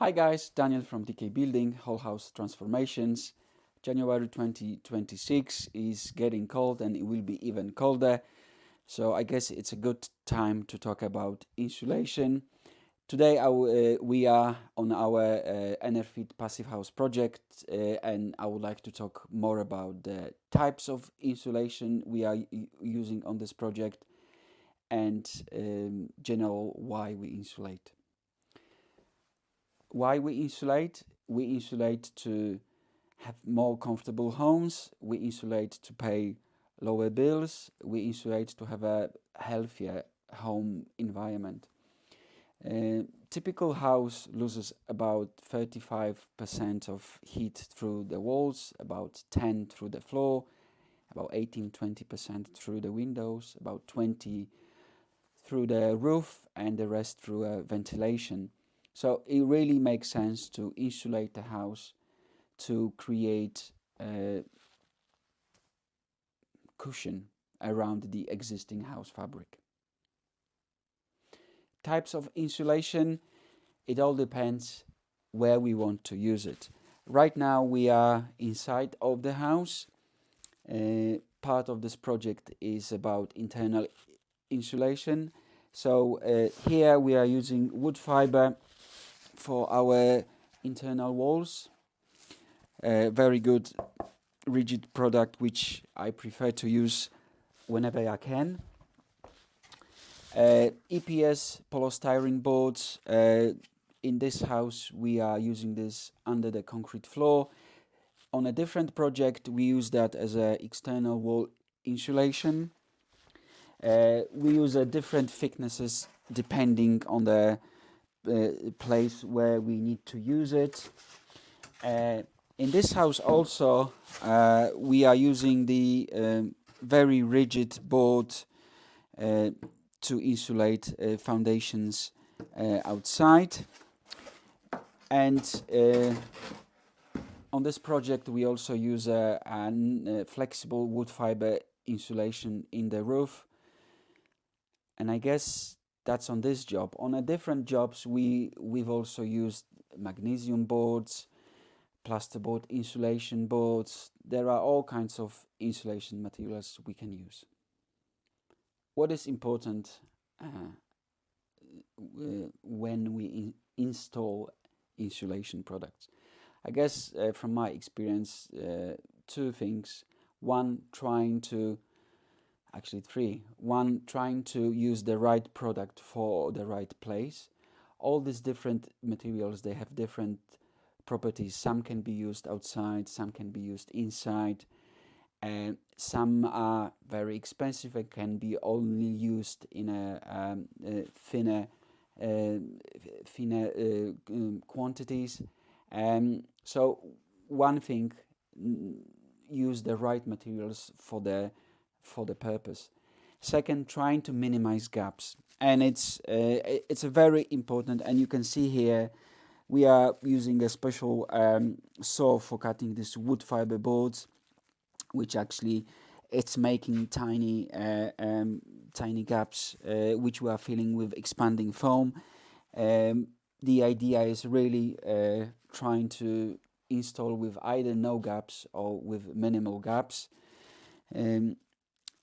Hi guys, Daniel from DK Building, Whole House Transformations. January 2026 is getting cold and it will be even colder. So I guess it's a good time to talk about insulation. Today we are on our Enerfit Passive House project and I would like to talk more about the types of insulation we are using on this project and general why we insulate. Why we insulate? We insulate to have more comfortable homes. We insulate to pay lower bills. We insulate to have a healthier home environment. Typical house loses about 35% of heat through the walls, about 10 through the floor, about 18-20% through the windows, about 20 through the roof, and the rest through ventilation. So it really makes sense to insulate the house to create a cushion around the existing house fabric. Types of insulation, it all depends where we want to use it. Right now we are inside of the house. Part of this project is about internal insulation. So here we are using wood fiber for our internal walls. Very good rigid product which I prefer to use whenever I can. EPS polystyrene boards. In this house we are using this under the concrete floor. On a different project we use that as an external wall insulation. We use different thicknesses depending on the place where we need to use it. In this house also we are using the very rigid board to insulate foundations outside, and on this project we also use a flexible wood fiber insulation in the roof, and I guess that's on this job. On a different jobs we've also used magnesium boards, plasterboard insulation boards. There are all kinds of insulation materials we can use. What is important when we install insulation products? I guess from my experience, two things. Three. One, trying to use the right product for the right place. All these different materials, they have different properties. Some can be used outside, some can be used inside, and some are very expensive and can be only used in a thinner quantities. So one thing, use the right materials for the purpose. Second, trying to minimize gaps, and it's a very important, and you can see here we are using a special saw for cutting these wood fiber boards, which actually it's making tiny gaps which we are filling with expanding foam. The idea is really trying to install with either no gaps or with minimal gaps.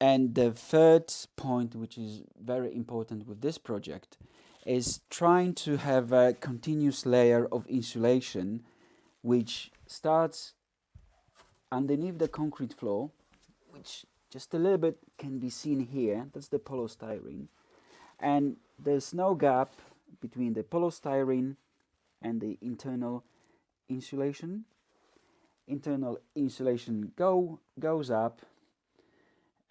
And the third point, which is very important with this project, is trying to have a continuous layer of insulation which starts underneath the concrete floor, which just a little bit can be seen here. That's the polystyrene, and there's no gap between the polystyrene and the internal insulation. Internal insulation goes up.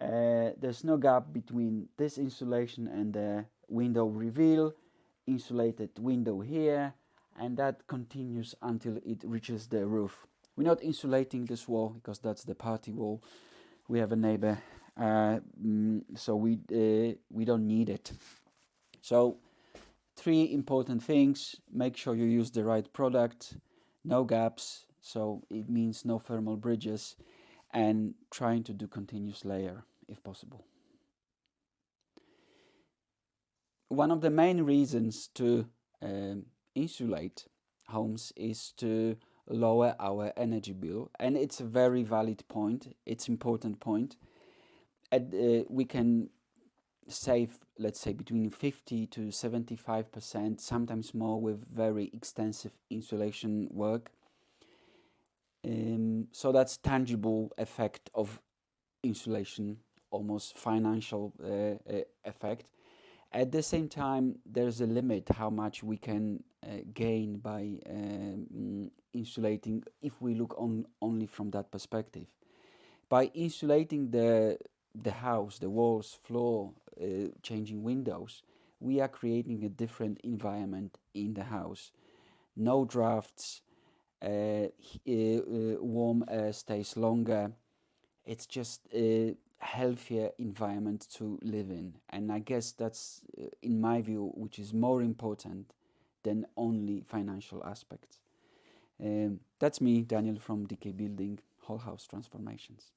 There's no gap between this insulation and the window reveal, insulated window here, and that continues until it reaches the roof. We're not insulating this wall because that's the party wall. We have a neighbor, so we don't need it. So three important things: make sure you use the right product, no gaps, so it means no thermal bridges, and trying to do continuous layer if possible. One of the main reasons to insulate homes is to lower our energy bill, and it's a very valid point. It's important point. We can save, let's say, between 50 to 75%, sometimes more, with very extensive insulation work. So that's tangible effect of insulation, almost financial effect. At the same time, there's a limit how much we can gain by insulating if we look only from that perspective. By insulating the house, the walls, floor, changing windows, we are creating a different environment in the house. No drafts, warm air stays longer. It's just a healthier environment to live in, and I guess that's, in my view, which is more important than only financial aspects. That's me, Daniel, from DK Building Whole House Transformations.